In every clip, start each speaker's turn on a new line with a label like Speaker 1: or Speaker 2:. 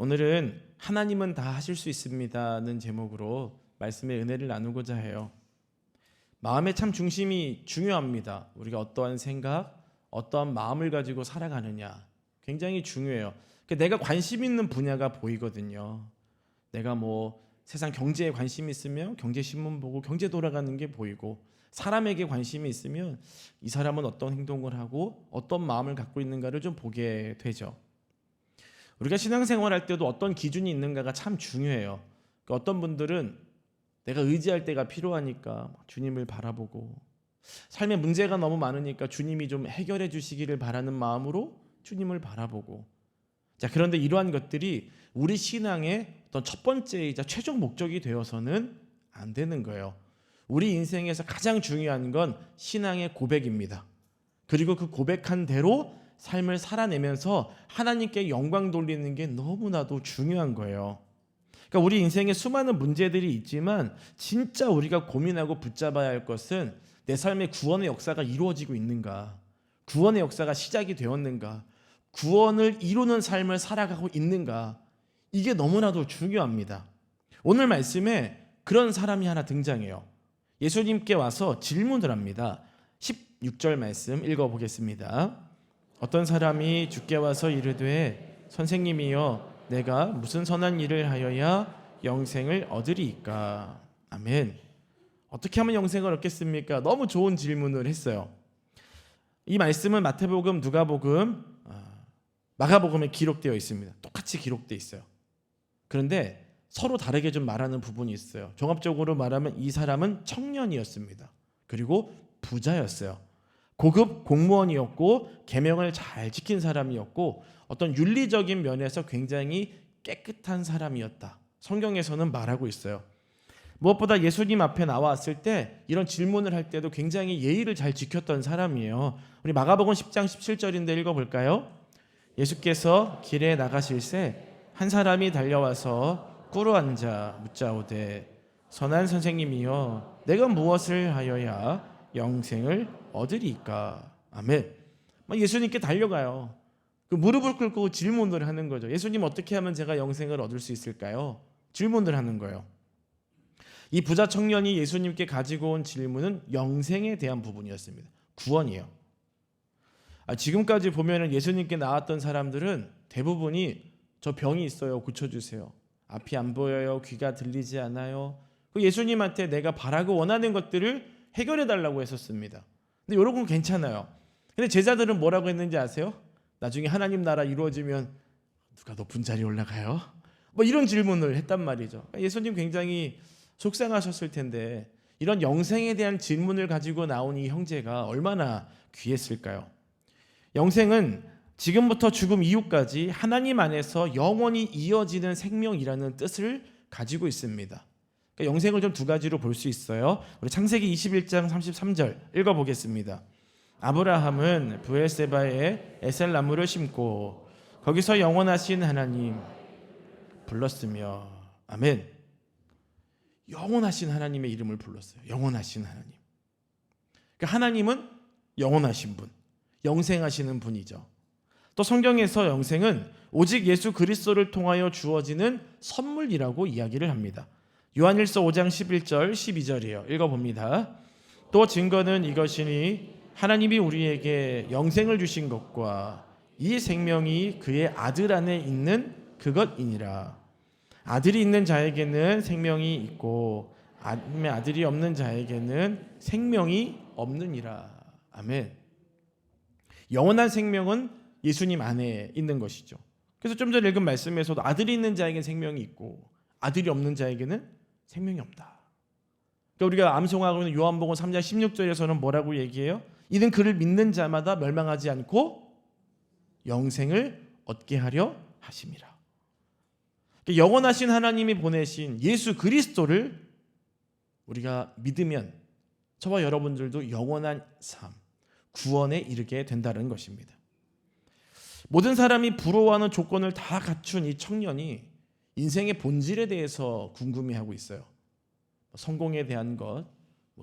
Speaker 1: 오늘은 하나님은 다 하실 수 있습니다는 제목으로 말씀의 은혜를 나누고자 해요. 마음의 참 중심이 중요합니다. 우리가 어떠한 생각, 어떠한 마음을 가지고 살아가느냐 굉장히 중요해요. 내가 관심 있는 분야가 보이거든요. 내가 세상 경제에 관심이 있으면 경제신문 보고 경제 돌아가는 게 보이고, 사람에게 관심이 있으면 이 사람은 어떤 행동을 하고 어떤 마음을 갖고 있는가를 좀 보게 되죠. 우리가 신앙생활할 때도 어떤 기준이 있는가가 참 중요해요. 어떤 분들은 내가 의지할 때가 필요하니까 주님을 바라보고, 삶에 문제가 너무 많으니까 주님이 좀 해결해 주시기를 바라는 마음으로 주님을 바라보고, 그런데 이러한 것들이 우리 신앙의 어떤 첫 번째이자 최종 목적이 되어서는 안 되는 거예요. 우리 인생에서 가장 중요한 건 신앙의 고백입니다. 그리고 그 고백한 대로 삶을 살아내면서 하나님께 영광 돌리는 게 너무나도 중요한 거예요. 그러니까 우리 인생에 수많은 문제들이 있지만 진짜 우리가 고민하고 붙잡아야 할 것은 내 삶의 구원의 역사가 이루어지고 있는가, 구원의 역사가 시작이 되었는가, 구원을 이루는 삶을 살아가고 있는가, 이게 너무나도 중요합니다. 오늘 말씀에 그런 사람이 하나 등장해요. 예수님께 와서 질문을 합니다. 16절 말씀 읽어보겠습니다. 어떤 사람이 주께 와서 이르되 선생님이여 내가 무슨 선한 일을 하여야 영생을 얻으리이까. 아멘. 어떻게 하면 영생을 얻겠습니까? 너무 좋은 질문을 했어요. 이 말씀은 마태복음, 누가복음, 마가복음에 기록되어 있습니다. 똑같이 기록되어 있어요. 그런데 서로 다르게 좀 말하는 부분이 있어요. 종합적으로 말하면 이 사람은 청년이었습니다. 그리고 부자였어요. 고급 공무원이었고 계명을 잘 지킨 사람이었고 어떤 윤리적인 면에서 굉장히 깨끗한 사람이었다. 성경에서는 말하고 있어요. 무엇보다 예수님 앞에 나왔을 때 이런 질문을 할 때도 굉장히 예의를 잘 지켰던 사람이에요. 우리 마가복음 10장 17절인데 읽어볼까요? 예수께서 길에 나가실새 한 사람이 달려와서 꿇어앉아 묻자오되 선한 선생님이여 내가 무엇을 하여야 영생을 얻으리이까. 아멘. 예수님께 달려가요. 그 무릎을 꿇고 질문을 하는 거죠. 예수님, 어떻게 하면 제가 영생을 얻을 수 있을까요? 질문을 하는 거예요. 이 부자 청년이 예수님께 가지고 온 질문은 영생에 대한 부분이었습니다. 구원이에요. 지금까지 보면 예수님께 나왔던 사람들은 대부분이 저 병이 있어요, 고쳐주세요. 앞이 안 보여요, 귀가 들리지 않아요. 예수님한테 내가 바라고 원하는 것들을 해결해 달라고 했었습니다. 근데 이런 건 괜찮아요. 근데 제자들은 뭐라고 했는지 아세요? 나중에 하나님 나라 이루어지면 누가 높은 자리에 올라가요? 이런 질문을 했단 말이죠. 예수님 굉장히 속상하셨을 텐데 이런 영생에 대한 질문을 가지고 나온 이 형제가 얼마나 귀했을까요? 영생은 지금부터 죽음 이후까지 하나님 안에서 영원히 이어지는 생명이라는 뜻을 가지고 있습니다. 영생을 좀 두 가지로 볼 수 있어요. 우리 창세기 21장 33절 읽어보겠습니다. 아브라함은 브엘세바에 에셀 나무를 심고 거기서 영원하신 하나님 불렀으며. 아멘. 영원하신 하나님의 이름을 불렀어요. 영원하신 하나님. 하나님은 영원하신 분, 영생하시는 분이죠. 또 성경에서 영생은 오직 예수 그리스도를 통하여 주어지는 선물이라고 이야기를 합니다. 요한일서 5장 11절 12절이에요. 읽어봅니다. 또 증거는 이것이니 하나님이 우리에게 영생을 주신 것과 이 생명이 그의 아들 안에 있는 그것이니라. 아들이 있는 자에게는 생명이 있고 아들이 없는 자에게는 생명이 없느니라. 아멘. 영원한 생명은 예수님 안에 있는 것이죠. 그래서 좀 전에 읽은 말씀에서도 아들이 있는 자에게는 생명이 있고 아들이 없는 자에게는 생명이 없다. 그러니까 우리가 암송하고 있는 요한복음 3장 16절에서는 뭐라고 얘기해요? 이는 그를 믿는 자마다 멸망하지 않고 영생을 얻게 하려 하심이라. 그러니까 영원하신 하나님이 보내신 예수 그리스도를 우리가 믿으면 저와 여러분들도 영원한 삶, 구원에 이르게 된다는 것입니다. 모든 사람이 부러워하는 조건을 다 갖춘 이 청년이 인생의 본질에 대해서 궁금해하고 있어요. 성공에 대한 것,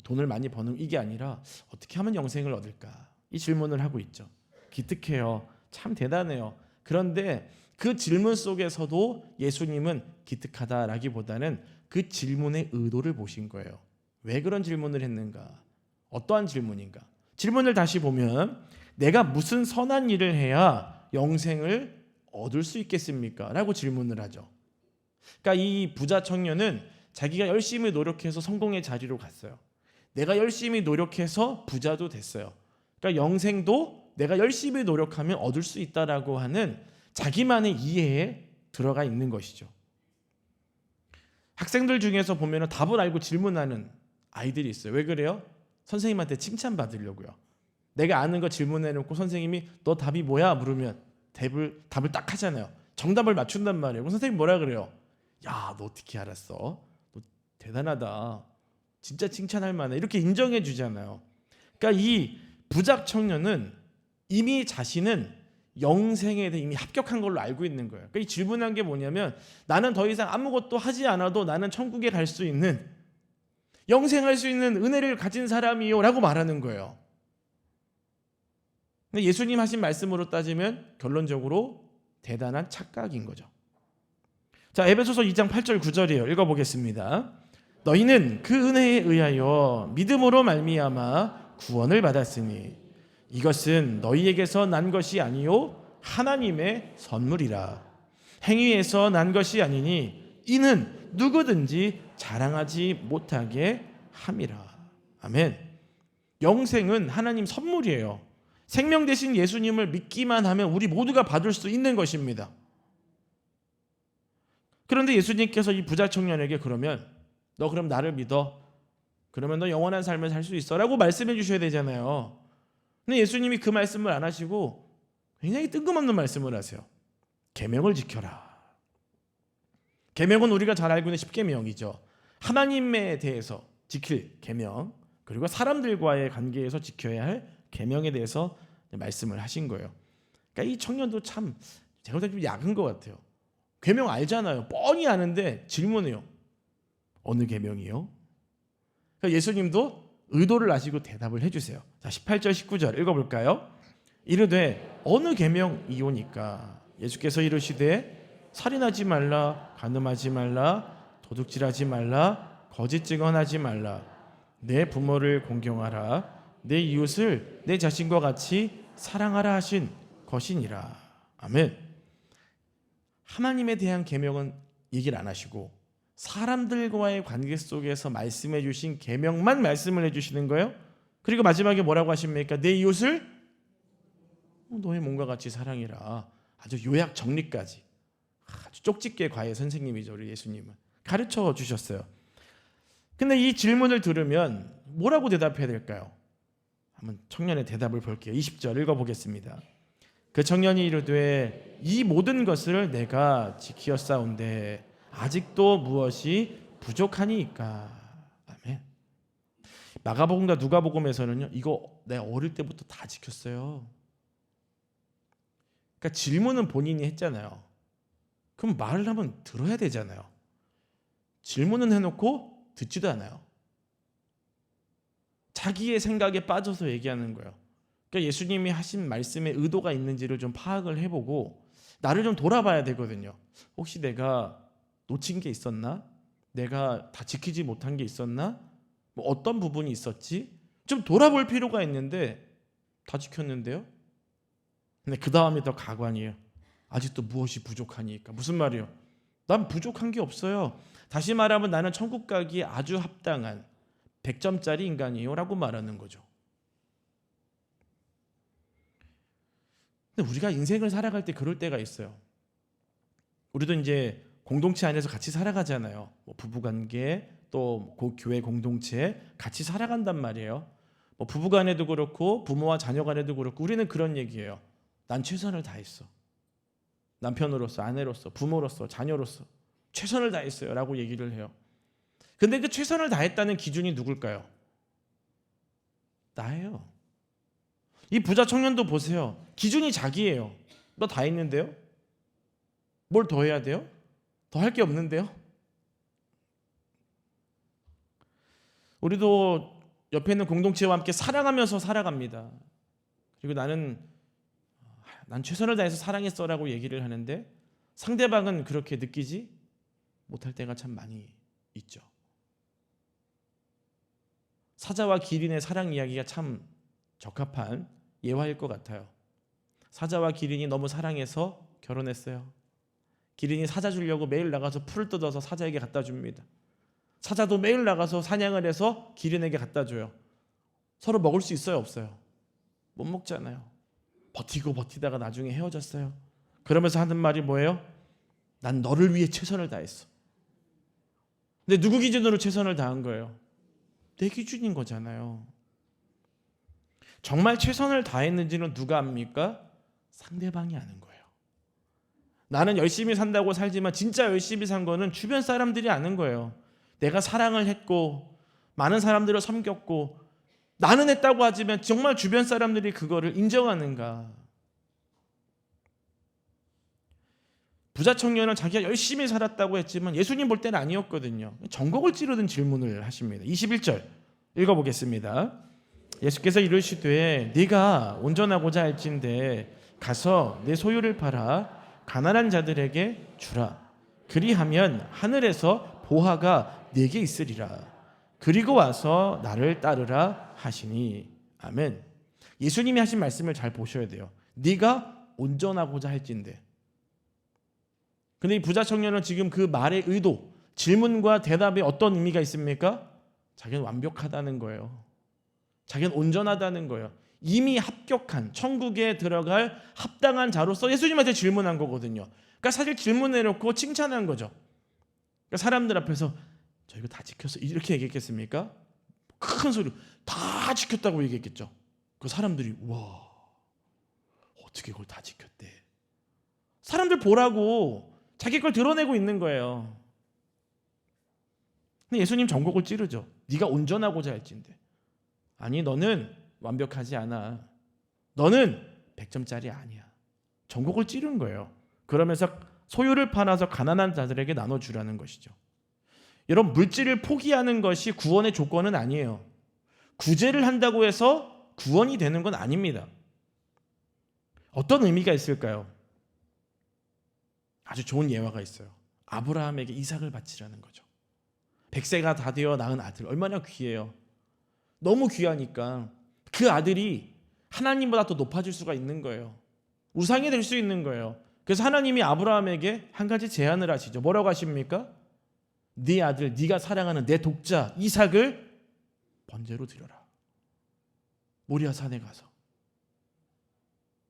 Speaker 1: 돈을 많이 버는 이게 아니라 어떻게 하면 영생을 얻을까? 이 질문을 하고 있죠. 기특해요. 참 대단해요. 그런데 그 질문 속에서도 예수님은 기특하다라기보다는 그 질문의 의도를 보신 거예요. 왜 그런 질문을 했는가? 어떠한 질문인가? 질문을 다시 보면 내가 무슨 선한 일을 해야 영생을 얻을 수 있겠습니까? 라고 질문을 하죠. 그러니까 이 부자 청년은 자기가 열심히 노력해서 성공의 자리로 갔어요. 내가 열심히 노력해서 부자도 됐어요. 그러니까 영생도 내가 열심히 노력하면 얻을 수 있다라고 하는 자기만의 이해에 들어가 있는 것이죠. 학생들 중에서 보면 답을 알고 질문하는 아이들이 있어요. 왜 그래요? 선생님한테 칭찬받으려고요. 내가 아는 거 질문해놓고 선생님이 너 답이 뭐야? 물으면 답을 딱 하잖아요. 정답을 맞춘단 말이에요. 그럼 선생님이 뭐라 그래요? 야, 너 어떻게 알았어? 너 대단하다. 진짜 칭찬할 만해. 이렇게 인정해 주잖아요. 그러니까 이 부자 청년은 이미 자신은 영생에 대해 이미 합격한 걸로 알고 있는 거예요. 그러니까 이 질문한 게 뭐냐면 나는 더 이상 아무것도 하지 않아도 나는 천국에 갈 수 있는 영생할 수 있는 은혜를 가진 사람이요 라고 말하는 거예요. 근데 예수님 하신 말씀으로 따지면 결론적으로 대단한 착각인 거죠. 자, 에베소서 2장 8절 9절이에요. 읽어보겠습니다. 너희는 그 은혜에 의하여 믿음으로 말미암아 구원을 받았으니 이것은 너희에게서 난 것이 아니요 하나님의 선물이라. 행위에서 난 것이 아니니 이는 누구든지 자랑하지 못하게 함이라. 아멘. 영생은 하나님 선물이에요. 생명 대신 예수님을 믿기만 하면 우리 모두가 받을 수 있는 것입니다. 그런데 예수님께서 이 부자 청년에게 그러면 너 그럼 나를 믿어? 그러면 너 영원한 삶을 살 수 있어? 라고 말씀해 주셔야 되잖아요. 근데 예수님이 그 말씀을 안 하시고 굉장히 뜬금없는 말씀을 하세요. 계명을 지켜라. 계명은 우리가 잘 알고 있는 10계명이죠. 하나님에 대해서 지킬 계명, 그리고 사람들과의 관계에서 지켜야 할 계명에 대해서 말씀을 하신 거예요. 그러니까 이 청년도 참 제가 볼 때 좀 약한 것 같아요. 계명 알잖아요. 뻔히 아는데 질문해요. 어느 계명이요? 그러니까 예수님도 의도를 아시고 대답을 해주세요. 자, 18절 19절 읽어볼까요? 이르되 어느 계명이오니까 예수께서 이르시되 살인하지 말라, 간음하지 말라, 도둑질하지 말라, 거짓 증언하지 말라, 내 부모를 공경하라, 내 이웃을 내 자신과 같이 사랑하라 하신 것이니라. 아멘. 하나님에 대한 계명은 얘기를 안 하시고 사람들과의 관계 속에서 말씀해 주신 계명만 말씀을 해 주시는 거예요. 그리고 마지막에 뭐라고 하십니까? 내 이웃을 너의 몸과 같이 사랑해라. 아주 요약 정리까지 아주 쪽집게 과외 선생님이죠. 우리 예수님은 가르쳐 주셨어요. 근데 이 질문을 들으면 뭐라고 대답해야 될까요? 한번 청년의 대답을 볼게요. 20절 읽어보겠습니다. 그 청년이 이르되 이 모든 것을 내가 지키었사온데 아직도 무엇이 부족하니까. 아멘. 마가복음과 누가복음에서는요, 이거 내가 어릴 때부터 다 지켰어요. 그러니까 질문은 본인이 했잖아요. 그럼 말을 하면 들어야 되잖아요. 질문은 해놓고 듣지도 않아요. 자기의 생각에 빠져서 얘기하는 거예요. 그러니까 예수님이 하신 말씀에 의도가 있는지를 좀 파악을 해보고 나를 좀 돌아봐야 되거든요. 혹시 내가 놓친 게 있었나? 내가 다 지키지 못한 게 있었나? 뭐 어떤 부분이 있었지? 좀 돌아볼 필요가 있는데 다 지켰는데요? 근데 그 다음이 더 가관이에요. 아직도 무엇이 부족하니까. 무슨 말이에요? 난 부족한 게 없어요. 다시 말하면 나는 천국 가기에 아주 합당한 100점짜리 인간이에요 라고 말하는 거죠. 근데 우리가 인생을 살아갈 때 그럴 때가 있어요. 우리도 이제 공동체 안에서 같이 살아가잖아요. 뭐 부부관계 또 교회 공동체 같이 살아간단 말이에요. 뭐 부부간에도 그렇고 부모와 자녀간에도 그렇고 우리는 그런 얘기예요. 난 최선을 다했어. 남편으로서, 아내로서, 부모로서, 자녀로서 최선을 다했어요 라고 얘기를 해요. 근데 그 최선을 다했다는 기준이 누굴까요? 나예요. 이 부자 청년도 보세요. 기준이 자기예요. 너 다 했는데요? 뭘 더 해야 돼요? 더 할 게 없는데요? 우리도 옆에 있는 공동체와 함께 사랑하면서 살아갑니다. 그리고 난 최선을 다해서 사랑했어라고 얘기를 하는데 상대방은 그렇게 느끼지 못할 때가 참 많이 있죠. 사자와 기린의 사랑 이야기가 참 적합한 예화일 것 같아요. 사자와 기린이 너무 사랑해서 결혼했어요. 기린이 사자 주려고 매일 나가서 풀을 뜯어서 사자에게 갖다 줍니다. 사자도 매일 나가서 사냥을 해서 기린에게 갖다 줘요. 서로 먹을 수 있어요, 없어요? 못 먹잖아요. 버티고 버티다가 나중에 헤어졌어요. 그러면서 하는 말이 뭐예요? 난 너를 위해 최선을 다했어. 근데 누구 기준으로 최선을 다한 거예요? 내 기준인 거잖아요. 정말 최선을 다했는지는 누가 압니까? 상대방이 아는 거예요. 나는 열심히 산다고 살지만 진짜 열심히 산 거는 주변 사람들이 아는 거예요. 내가 사랑을 했고 많은 사람들을 섬겼고 나는 했다고 하지만 정말 주변 사람들이 그거를 인정하는가? 부자 청년은 자기가 열심히 살았다고 했지만 예수님 볼 때는 아니었거든요. 전곡을 찌르는 질문을 하십니다. 21절 읽어보겠습니다. 예수께서 이르시되 네가 온전하고자 할진대 가서 내 소유를 팔아 가난한 자들에게 주라. 그리하면 하늘에서 보화가 네게 있으리라. 그리고 와서 나를 따르라 하시니. 아멘. 예수님이 하신 말씀을 잘 보셔야 돼요. 네가 온전하고자 할진대. 근데 이 부자 청년은 지금 그 말의 의도, 질문과 대답에 어떤 의미가 있습니까? 자기는 완벽하다는 거예요. 자기는 온전하다는 거예요. 이미 합격한 천국에 들어갈 합당한 자로서 예수님한테 질문한 거거든요. 그러니까 사실 질문해놓고 칭찬한 거죠. 그러니까 사람들 앞에서 저 이거 다 지켰어 이렇게 얘기했겠습니까? 큰 소리로 다 지켰다고 얘기했겠죠. 그 사람들이 와 어떻게 그걸 다 지켰대. 사람들 보라고 자기 걸 드러내고 있는 거예요. 근데 예수님 전곡을 찌르죠. 네가 온전하고자 할진대. 아니 너는 완벽하지 않아. 너는 100점짜리 아니야. 전곡을 찌른 거예요. 그러면서 소유를 팔아서 가난한 자들에게 나눠주라는 것이죠. 여러분 물질을 포기하는 것이 구원의 조건은 아니에요. 구제를 한다고 해서 구원이 되는 건 아닙니다. 어떤 의미가 있을까요? 아주 좋은 예화가 있어요. 아브라함에게 이삭을 바치라는 거죠. 100세가 다 되어 낳은 아들 얼마나 귀해요. 너무 귀하니까 그 아들이 하나님보다 더 높아질 수가 있는 거예요. 우상이 될 수 있는 거예요. 그래서 하나님이 아브라함에게 한 가지 제안을 하시죠. 뭐라고 하십니까? 네 아들, 네가 사랑하는 내 독자 이삭을 번제로 드려라. 모리아 산에 가서.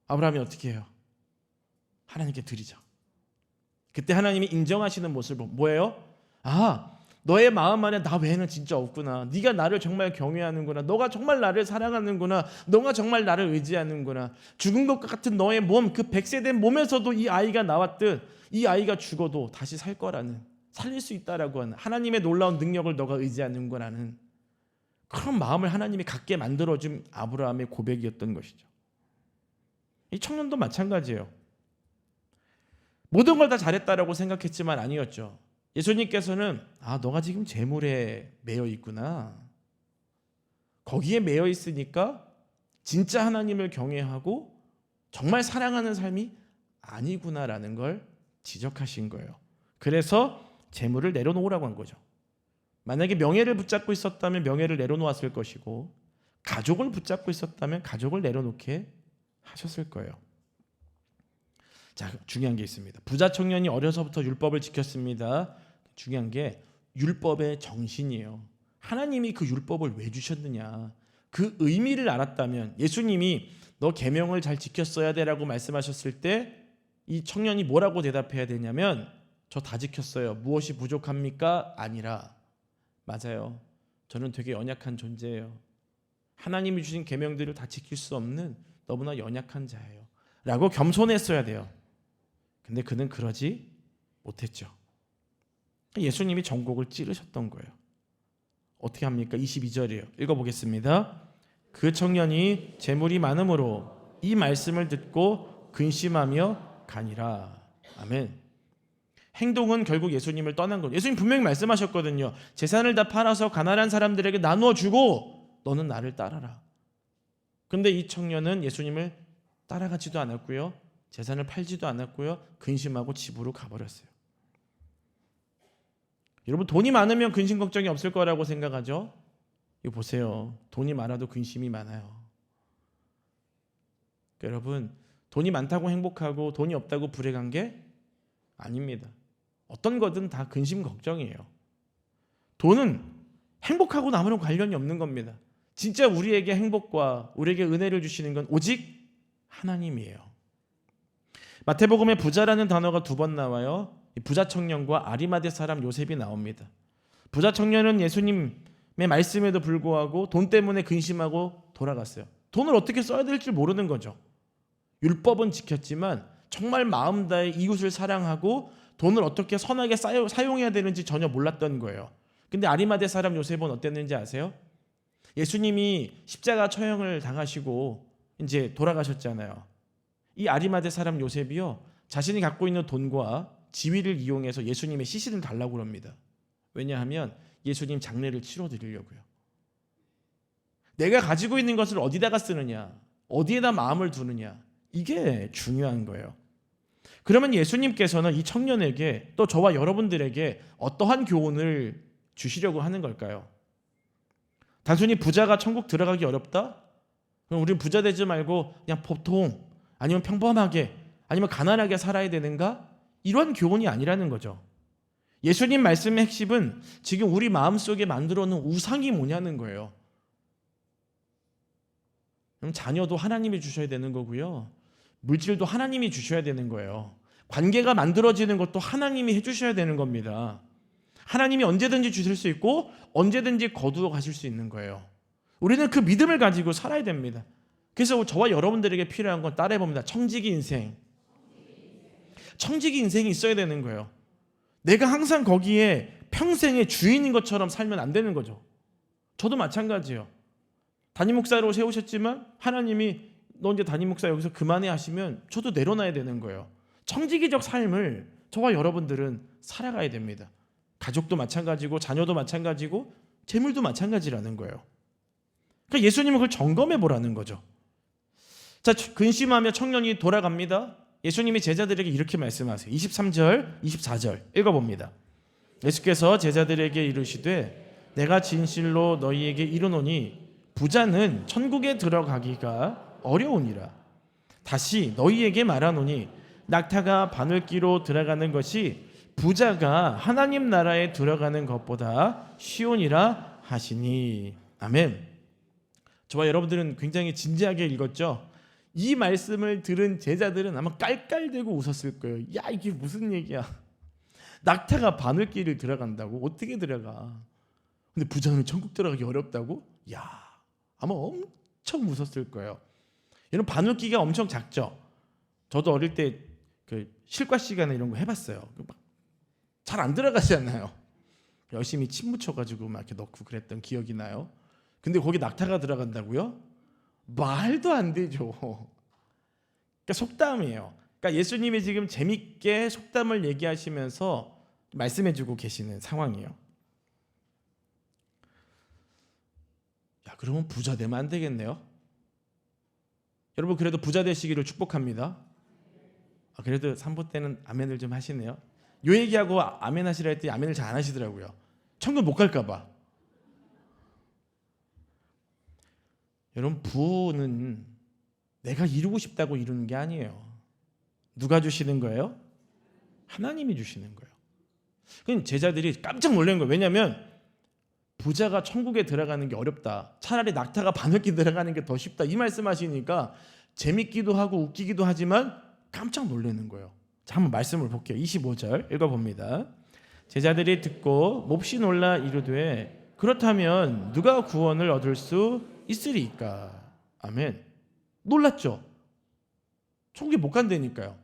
Speaker 1: 아브라함이 어떻게 해요? 하나님께 드리죠. 그때 하나님이 인정하시는 모습은 뭐예요? 아, 너의 마음 안에 나 외에는 진짜 없구나. 네가 나를 정말 경외하는구나. 너가 정말 나를 사랑하는구나. 너가 정말 나를 의지하는구나. 죽은 것 같은 너의 몸, 그 100세 된 몸에서도 이 아이가 나왔듯 이 아이가 죽어도 다시 살 거라는, 살릴 수 있다라고 하는 하나님의 놀라운 능력을 너가 의지하는구나는 그런 마음을 하나님이 갖게 만들어준 아브라함의 고백이었던 것이죠. 이 청년도 마찬가지예요. 모든 걸 다 잘했다라고 생각했지만 아니었죠. 예수님께서는 너가 지금 재물에 매여 있구나. 거기에 매여 있으니까 진짜 하나님을 경외하고 정말 사랑하는 삶이 아니구나라는 걸 지적하신 거예요. 그래서 재물을 내려놓으라고 한 거죠. 만약에 명예를 붙잡고 있었다면 명예를 내려놓았을 것이고 가족을 붙잡고 있었다면 가족을 내려놓게 하셨을 거예요. 자, 중요한 게 있습니다. 부자 청년이 어려서부터 율법을 지켰습니다. 중요한 게 율법의 정신이에요. 하나님이 그 율법을 왜 주셨느냐, 그 의미를 알았다면 예수님이 너 계명을 잘 지켰어야 돼라고 말씀하셨을 때 이 청년이 뭐라고 대답해야 되냐면 저 다 지켰어요. 무엇이 부족합니까? 아니라 맞아요. 저는 되게 연약한 존재예요. 하나님이 주신 계명들을 다 지킬 수 없는 너무나 연약한 자예요. 라고 겸손했어야 돼요. 근데 그는 그러지 못했죠. 예수님이 전곡을 찌르셨던 거예요. 어떻게 합니까? 22절이에요. 읽어보겠습니다. 그 청년이 재물이 많음으로 이 말씀을 듣고 근심하며 가니라. 아멘. 행동은 결국 예수님을 떠난 거예요. 예수님 분명히 말씀하셨거든요. 재산을 다 팔아서 가난한 사람들에게 나누어 주고 너는 나를 따라라. 근데 이 청년은 예수님을 따라가지도 않았고요. 재산을 팔지도 않았고요. 근심하고 집으로 가버렸어요. 여러분, 돈이 많으면 근심 걱정이 없을 거라고 생각하죠? 이거 보세요. 돈이 많아도 근심이 많아요. 여러분, 돈이 많다고 행복하고 돈이 없다고 불행한 게 아닙니다. 어떤 거든 다 근심 걱정이에요. 돈은 행복하고 아무런 관련이 없는 겁니다. 진짜 우리에게 행복과 우리에게 은혜를 주시는 건 오직 하나님이에요. 마태복음에 부자라는 단어가 2번 나와요. 부자 청년과 아리마대 사람 요셉이 나옵니다. 부자 청년은 예수님의 말씀에도 불구하고 돈 때문에 근심하고 돌아갔어요. 돈을 어떻게 써야 될지 모르는 거죠. 율법은 지켰지만 정말 마음 다해 이웃을 사랑하고 돈을 어떻게 선하게 사용해야 되는지 전혀 몰랐던 거예요. 근데 아리마대 사람 요셉은 어땠는지 아세요? 예수님이 십자가 처형을 당하시고 이제 돌아가셨잖아요. 이 아리마대 사람 요셉이요, 자신이 갖고 있는 돈과 지위를 이용해서 예수님의 시신을 달라고 합니다. 왜냐하면 예수님 장례를 치러드리려고요. 내가 가지고 있는 것을 어디다가 쓰느냐, 어디에다 마음을 두느냐, 이게 중요한 거예요. 그러면 예수님께서는 이 청년에게 또 저와 여러분들에게 어떠한 교훈을 주시려고 하는 걸까요? 단순히 부자가 천국 들어가기 어렵다? 그럼 우리는 부자 되지 말고 그냥 보통 아니면 평범하게 아니면 가난하게 살아야 되는가? 이런 교훈이 아니라는 거죠. 예수님 말씀의 핵심은 지금 우리 마음속에 만들어 놓은 우상이 뭐냐는 거예요. 그럼 자녀도 하나님이 주셔야 되는 거고요. 물질도 하나님이 주셔야 되는 거예요. 관계가 만들어지는 것도 하나님이 해주셔야 되는 겁니다. 하나님이 언제든지 주실 수 있고 언제든지 거두어 가실 수 있는 거예요. 우리는 그 믿음을 가지고 살아야 됩니다. 그래서 저와 여러분들에게 필요한 건 따라해봅니다. 청지기 인생. 청지기 인생이 있어야 되는 거예요. 내가 항상 거기에 평생의 주인인 것처럼 살면 안 되는 거죠. 저도 마찬가지예요. 담임 목사로 세우셨지만 하나님이 너 이제 담임 목사 여기서 그만해 하시면 저도 내려놔야 되는 거예요. 청지기적 삶을 저와 여러분들은 살아가야 됩니다. 가족도 마찬가지고 자녀도 마찬가지고 재물도 마찬가지라는 거예요. 그러니까 예수님은 그걸 점검해 보라는 거죠. 자, 근심하며 청년이 돌아갑니다. 예수님이 제자들에게 이렇게 말씀하세요. 23절, 24절 읽어봅니다. 예수께서 제자들에게 이르시되 내가 진실로 너희에게 이르노니 부자는 천국에 들어가기가 어려우니라. 다시 너희에게 말하노니 낙타가 바늘기로 들어가는 것이 부자가 하나님 나라에 들어가는 것보다 쉬우니라 하시니. 아멘. 저와 여러분들은 굉장히 진지하게 읽었죠. 이 말씀을 들은 제자들은 아마 깔깔대고 웃었을 거예요. 야, 이게 무슨 얘기야. 낙타가 바늘길을 들어간다고? 어떻게 들어가? 근데 부자는 천국 들어가기 어렵다고? 야, 아마 엄청 웃었을 거예요. 여러분, 바늘기가 엄청 작죠? 저도 어릴 때 그 실과 시간에 이런 거 해봤어요. 잘 안 들어가잖아요. 열심히 침 묻혀가지고 막 이렇게 넣고 그랬던 기억이 나요. 근데 거기 낙타가 들어간다고요? 말도 안 되죠. 그러니까 속담이에요. 그러니까 예수님이 지금 재밌게 속담을 얘기하시면서 말씀해주고 계시는 상황이에요. 야, 그러면 부자 되면 안 되겠네요. 여러분, 그래도 부자 되시기를 축복합니다. 그래도 3부 때는 아멘을 좀 하시네요. 요 얘기하고 아멘 하시라 했더니 아멘을 잘 안 하시더라고요. 천국 못 갈까 봐. 여러분, 부는 내가 이루고 싶다고 이루는 게 아니에요. 누가 주시는 거예요? 하나님이 주시는 거예요. 그럼 제자들이 깜짝 놀란 거예요. 왜냐하면 부자가 천국에 들어가는 게 어렵다. 차라리 낙타가 바늘길 들어가는 게 더 쉽다. 이 말씀하시니까 재밌기도 하고 웃기기도 하지만 깜짝 놀라는 거예요. 자, 한번 말씀을 볼게요. 25절 읽어봅니다. 제자들이 듣고 몹시 놀라 이르되 그렇다면 누가 구원을 얻을 수 있으리까? 아멘. 놀랐죠? 천국에 못 간다니까요.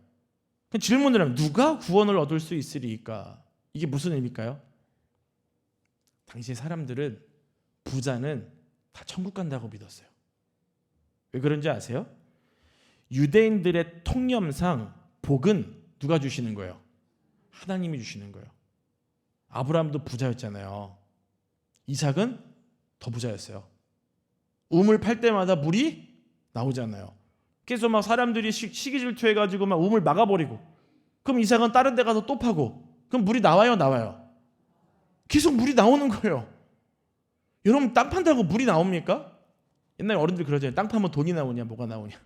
Speaker 1: 질문을 하면 누가 구원을 얻을 수 있으리까? 이게 무슨 의미일까요? 당시 사람들은 부자는 다 천국 간다고 믿었어요. 왜 그런지 아세요? 유대인들의 통념상 복은 누가 주시는 거예요? 하나님이 주시는 거예요. 아브라함도 부자였잖아요. 이삭은 더 부자였어요. 우물 팔 때마다 물이 나오잖아요. 그래서 막 사람들이 시기 질투해가지고 막 우물 막아버리고, 그럼 이삭은 다른 데 가서 또 파고, 그럼 물이 나와요? 계속 물이 나오는 거예요. 여러분, 땅 판다고 물이 나옵니까? 옛날에 어른들 그러잖아요. 땅 파면 돈이 나오냐 뭐가 나오냐.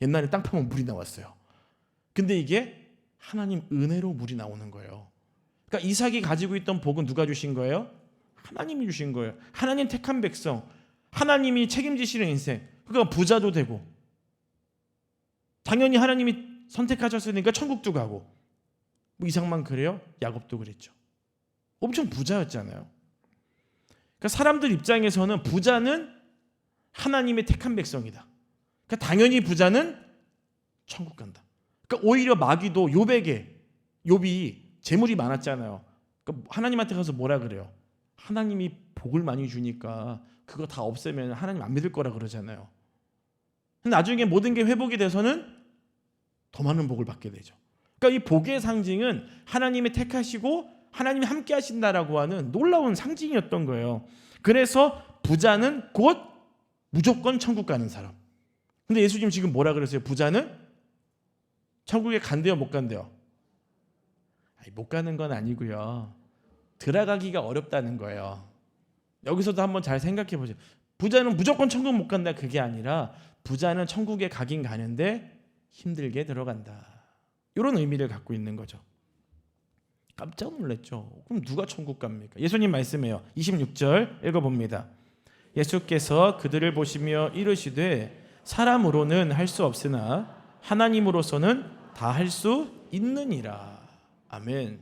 Speaker 1: 옛날에 땅 파면 물이 나왔어요. 근데 이게 하나님 은혜로 물이 나오는 거예요. 그러니까 이삭이 가지고 있던 복은 누가 주신 거예요? 하나님이 주신 거예요. 하나님 택한 백성, 하나님이 책임지시는 인생. 그러니까 부자도 되고, 당연히 하나님이 선택하셨으니까 천국도 가고. 뭐 이삭만 그래요? 야곱도 그랬죠. 엄청 부자였잖아요. 그러니까 사람들 입장에서는 부자는 하나님의 택한 백성이다. 그러니까 당연히 부자는 천국 간다. 그러니까 오히려 마귀도 욥이 재물이 많았잖아요. 그러니까 하나님한테 가서 뭐라 그래요? 하나님이 복을 많이 주니까 그거 다 없애면 하나님 안 믿을 거라 그러잖아요. 나중에 모든 게 회복이 돼서는 더 많은 복을 받게 되죠. 그러니까 이 복의 상징은 하나님이 택하시고 하나님이 함께 하신다라고 하는 놀라운 상징이었던 거예요. 그래서 부자는 곧 무조건 천국 가는 사람. 근데 예수님 지금 뭐라 그랬어요? 부자는 천국에 간대요, 못 간대요? 못 가는 건 아니고요. 들어가기가 어렵다는 거예요. 여기서도 한번 잘 생각해 보세요. 부자는 무조건 천국 못 간다, 그게 아니라 부자는 천국에 가긴 가는데 힘들게 들어간다. 이런 의미를 갖고 있는 거죠. 깜짝 놀랐죠. 그럼 누가 천국 갑니까? 예수님 말씀해요. 26절 읽어봅니다. 예수께서 그들을 보시며 이르시되 사람으로는 할 수 없으나 하나님으로서는 다 할 수 있느니라. 아멘.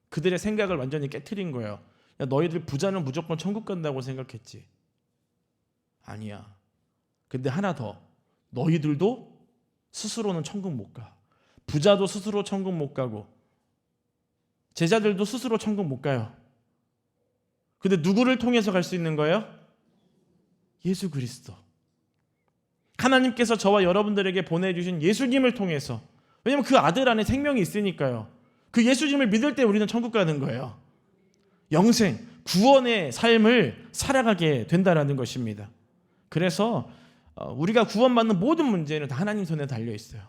Speaker 1: 그들의 생각을 완전히 깨트린 거예요. 야, 너희들 부자는 무조건 천국 간다고 생각했지. 아니야. 근데 하나 더. 너희들도 스스로는 천국 못 가. 부자도 스스로 천국 못 가고 제자들도 스스로 천국 못 가요. 근데 누구를 통해서 갈 수 있는 거예요? 예수 그리스도. 하나님께서 저와 여러분들에게 보내주신 예수님을 통해서. 왜냐하면 그 아들 안에 생명이 있으니까요. 그 예수님을 믿을 때 우리는 천국 가는 거예요. 영생, 구원의 삶을 살아가게 된다는 것입니다. 그래서 우리가 구원받는 모든 문제는 다 하나님 손에 달려 있어요.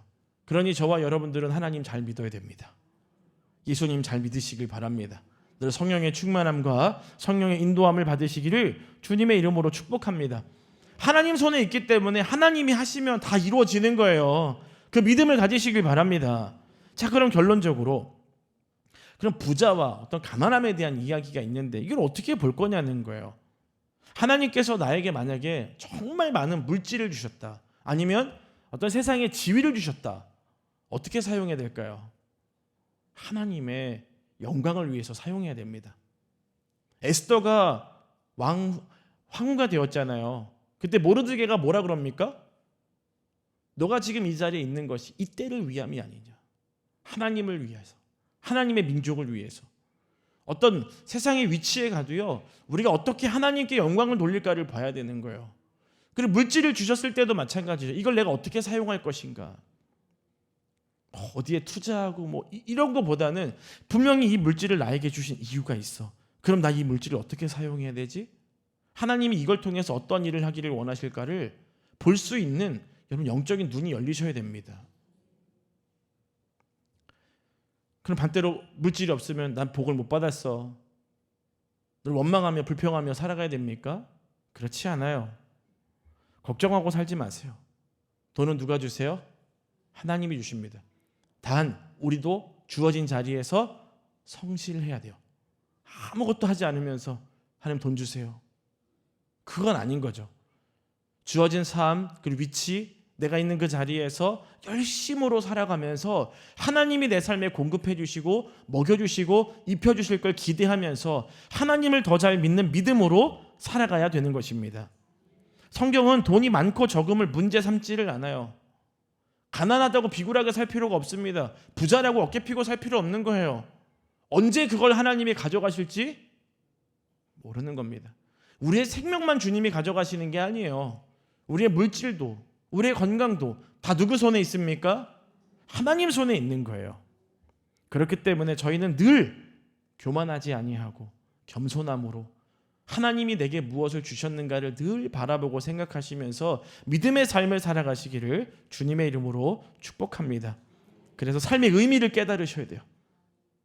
Speaker 1: 그러니 저와 여러분들은 하나님 잘 믿어야 됩니다. 예수님 잘 믿으시길 바랍니다. 늘 성령의 충만함과 성령의 인도함을 받으시기를 주님의 이름으로 축복합니다. 하나님 손에 있기 때문에 하나님이 하시면 다 이루어지는 거예요. 그 믿음을 가지시길 바랍니다. 자, 그럼 결론적으로 그럼 부자와 어떤 가난함에 대한 이야기가 있는데 이걸 어떻게 볼 거냐는 거예요. 하나님께서 나에게 만약에 정말 많은 물질을 주셨다, 아니면 어떤 세상의 지위를 주셨다, 어떻게 사용해야 될까요? 하나님의 영광을 위해서 사용해야 됩니다. 에스더가 황후가 되었잖아요. 그때 모르드게가 뭐라 그럽니까? 너가 지금 이 자리에 있는 것이 이 때를 위함이 아니냐. 하나님을 위해서, 하나님의 민족을 위해서. 어떤 세상의 위치에 가도요, 우리가 어떻게 하나님께 영광을 돌릴까를 봐야 되는 거예요. 그리고 물질을 주셨을 때도 마찬가지죠. 이걸 내가 어떻게 사용할 것인가. 어디에 투자하고 뭐 이런 거보다는 분명히 이 물질을 나에게 주신 이유가 있어. 그럼 나 이 물질을 어떻게 사용해야 되지? 하나님이 이걸 통해서 어떤 일을 하기를 원하실까를 볼 수 있는 여러분 영적인 눈이 열리셔야 됩니다. 그럼 반대로 물질이 없으면 난 복을 못 받았어, 늘 원망하며 불평하며 살아가야 됩니까? 그렇지 않아요. 걱정하고 살지 마세요. 돈은 누가 주세요? 하나님이 주십니다. 단 우리도 주어진 자리에서 성실해야 돼요. 아무것도 하지 않으면서 하나님 돈 주세요, 그건 아닌 거죠. 주어진 삶 그리고 위치, 내가 있는 그 자리에서 열심으로 살아가면서 하나님이 내 삶에 공급해 주시고 먹여주시고 입혀주실 걸 기대하면서 하나님을 더 잘 믿는 믿음으로 살아가야 되는 것입니다. 성경은 돈이 많고 적음을 문제 삼지를 않아요. 가난하다고 비굴하게 살 필요가 없습니다. 부자라고 어깨 피고 살 필요 없는 거예요. 언제 그걸 하나님이 가져가실지 모르는 겁니다. 우리의 생명만 주님이 가져가시는 게 아니에요. 우리의 물질도, 우리의 건강도 다 누구 손에 있습니까? 하나님 손에 있는 거예요. 그렇기 때문에 저희는 늘 교만하지 아니하고 겸손함으로 하나님이 내게 무엇을 주셨는가를 늘 바라보고 생각하시면서 믿음의 삶을 살아가시기를 주님의 이름으로 축복합니다. 그래서 삶의 의미를 깨달으셔야 돼요.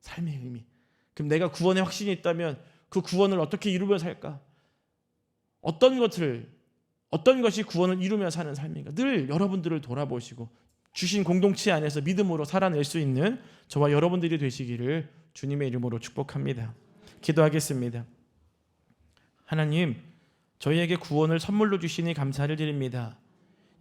Speaker 1: 삶의 의미. 그럼 내가 구원의 확신이 있다면 그 구원을 어떻게 이루며 살까? 어떤 것이 구원을 이루며 사는 삶인가? 늘 여러분들을 돌아보시고 주신 공동체 안에서 믿음으로 살아낼 수 있는 저와 여러분들이 되시기를 주님의 이름으로 축복합니다. 기도하겠습니다. 하나님, 저희에게 구원을 선물로 주시니 감사를 드립니다.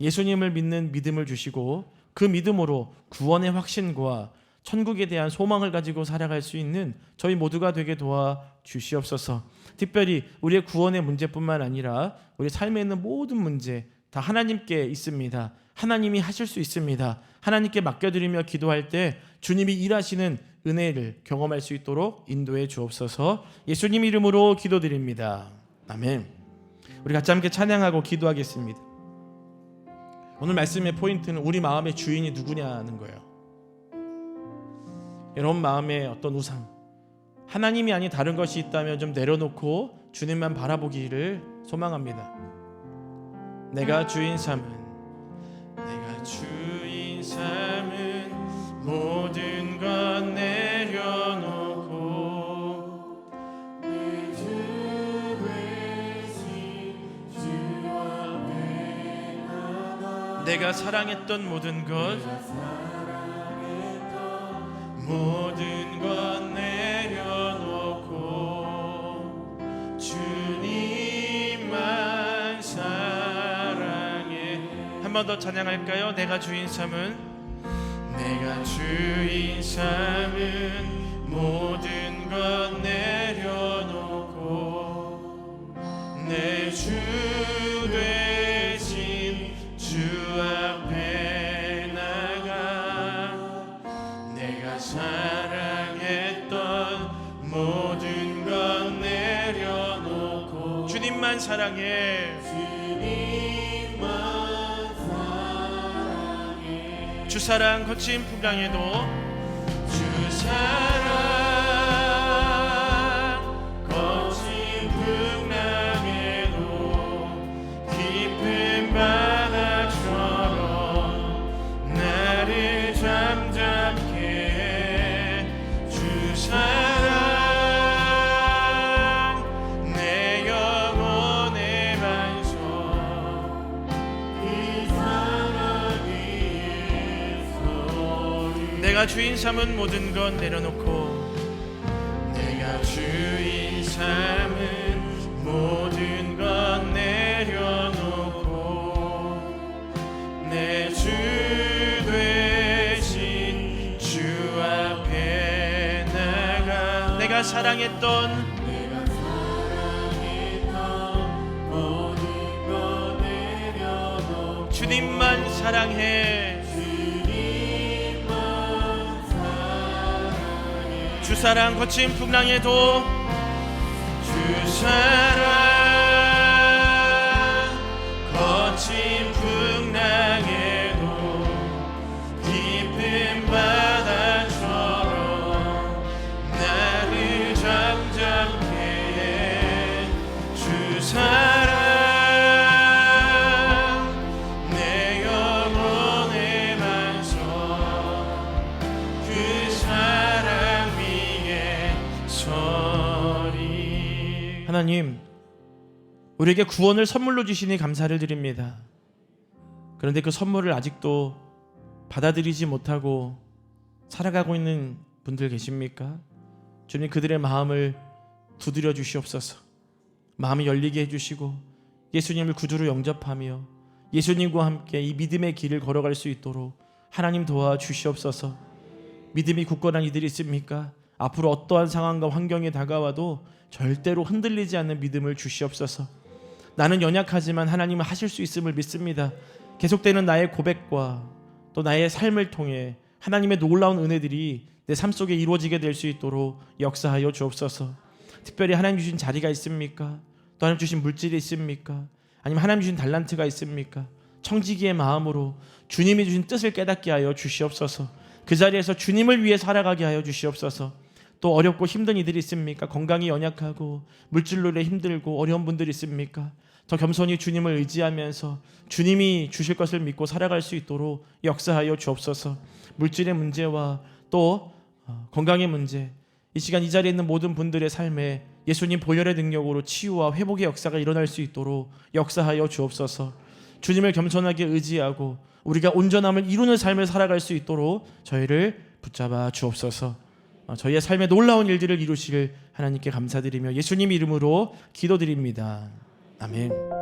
Speaker 1: 예수님을 믿는 믿음을 주시고 그 믿음으로 구원의 확신과 천국에 대한 소망을 가지고 살아갈 수 있는 저희 모두가 되게 도와 주시옵소서. 특별히 우리의 구원의 문제뿐만 아니라 우리 삶에 있는 모든 문제 다 하나님께 있습니다. 하나님이 하실 수 있습니다. 하나님께 맡겨드리며 기도할 때 주님이 일하시는 은혜를 경험할 수 있도록 인도해 주옵소서. 예수님 이름으로 기도드립니다. 아멘. 우리 같이 함께 찬양하고 기도하겠습니다. 오늘 말씀의 포인트는 우리 마음의 주인이 누구냐는 거예요. 여러분 마음에 어떤 우상, 하나님이 아닌 다른 것이 있다면 좀 내려놓고 주님만 바라보기를 소망합니다. 내가 주인 삼은 모든 것 내려놓고 내 주 되신 주 앞에 나가 내가 사랑했던 모든 것 내려놓고 주님만 사랑해. 한 번 더 찬양할까요? 내가 주인 삼은 모든 것 내려놓고 내 주 되신 주 앞에 나가 내가 사랑했던 모든 것 내려놓고 주님만 사랑해. 주 사랑 거친 풍랑에도 주 사랑 거친 풍랑에도 깊은 바다처럼 나를 잠잠케 해. 주 사랑 내 영혼의 반석 이 사랑 위에 내가 주인 삼은 모든 것 내려놓고 내가 주인 삼은 모든 것 내려놓고 내 주 되신 주 앞에 나가 내가 사랑했던 모든 것 내려놓고 주님만 사랑해. 주 사랑 거친 풍랑에도 주 사랑 거친 풍랑에도 깊은 바다처럼 나를 잠잠케 해. 주 사랑 내 영혼의 반석 그 사랑 하나님, 우리에게 구원을 선물로 주시니 감사를 드립니다. 그런데 그 선물을 아직도 받아들이지 못하고 살아가고 있는 분들 계십니까? 주님, 그들의 마음을 두드려 주시옵소서. 마음이 열리게 해주시고 예수님을 구주로 영접하며 예수님과 함께 이 믿음의 길을 걸어갈 수 있도록 하나님 도와주시옵소서. 믿음이 굳건한 이들이 있습니까? 앞으로 어떠한 상황과 환경이 다가와도 절대로 흔들리지 않는 믿음을 주시옵소서. 나는 연약하지만 하나님은 하실 수 있음을 믿습니다. 계속되는 나의 고백과 또 나의 삶을 통해 하나님의 놀라운 은혜들이 내 삶 속에 이루어지게 될 수 있도록 역사하여 주옵소서. 특별히 하나님 주신 자리가 있습니까? 또 하나님 주신 물질이 있습니까? 아니면 하나님 주신 달란트가 있습니까? 청지기의 마음으로 주님이 주신 뜻을 깨닫게 하여 주시옵소서. 그 자리에서 주님을 위해 살아가게 하여 주시옵소서. 또 어렵고 힘든 이들이 있습니까? 건강이 연약하고 물질로 인해 힘들고 어려운 분들이 있습니까? 더 겸손히 주님을 의지하면서 주님이 주실 것을 믿고 살아갈 수 있도록 역사하여 주옵소서. 물질의 문제와 또 건강의 문제, 이 시간 이 자리에 있는 모든 분들의 삶에 예수님 보혈의 능력으로 치유와 회복의 역사가 일어날 수 있도록 역사하여 주옵소서. 주님을 겸손하게 의지하고 우리가 온전함을 이루는 삶을 살아갈 수 있도록 저희를 붙잡아 주옵소서. 저희의 삶에 놀라운 일들을 이루시길 하나님께 감사드리며 예수님 이름으로 기도드립니다. 아멘.